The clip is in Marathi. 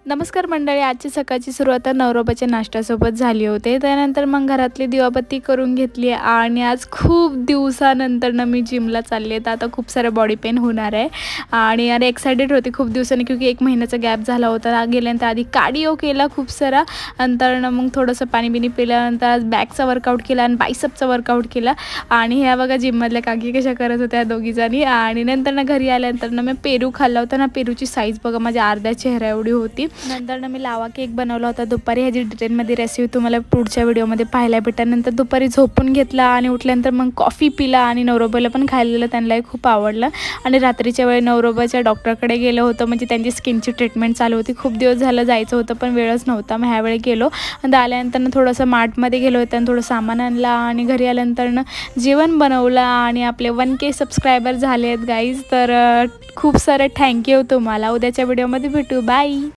नमस्कार मंडळी, आजची सकाळची सुरुवात नवरोबाच्या नाश्त्यासोबत झाली होती. त्यानंतर मग घरातली दिवाबत्ती करून घेतली आणि आज खूप दिवसानंतर मी जिमला चालली आहे. तर आता खूप सारं बॉडी पेन होणार आहे आणि यार एक्सायटेड होते खूप दिवसांनी, क्योंकि 1 महिन्याचा गॅप झाला होता. गेल्यानंतर आधी कार्डिओ केला खूप सारा, नंतर मग थोडंसं पाणी पिल्यानंतर आज बॅकचा वर्कआउट केला आणि बायसेपचा वर्कआउट केला. आणि ह्या बघा जिममधल्या काकी कशा करत होत्या दोघीजणी. आणि नंतर घरी आल्यानंतर मी पेरू खाल्ला होता ना. पेरूची साईज बघा माझ्या अर्ध्या चेहरा एवढी होती. नंतर मी लावा केक बनवला होता दुपारी. ह्याची डिटेलमध्ये रेसिपी तुम्हाला पुढच्या व्हिडिओमध्ये पाहायला भेटेल. नंतर दुपारी झोपून घेतला आणि उठल्यानंतर मग कॉफी पिला आणि नवरोबाला पण खायला दिलं, त्यांनाही खूप आवडलं. आणि रात्रीच्या वेळी नवरोबाच्या डॉक्टरकडे गेलो होतो, म्हणजे त्यांची स्किनची ट्रीटमेंट चालू होती. खूप दिवस झालं जायचं होतं पण वेळच नव्हता. मग ह्यावेळी गेलो आणि आल्यानंतर थोडंसं मार्टमध्ये गेलो होतं आणि थोडं सामान आणला आणि घरी आल्यानंतर जेवण बनवलं. आणि आपले 1K सबस्क्रायबर झाले आहेत गाईज, तर खूप सारं थँक्यू तुम्हाला. उद्याच्या व्हिडिओमध्ये भेटू. बाय.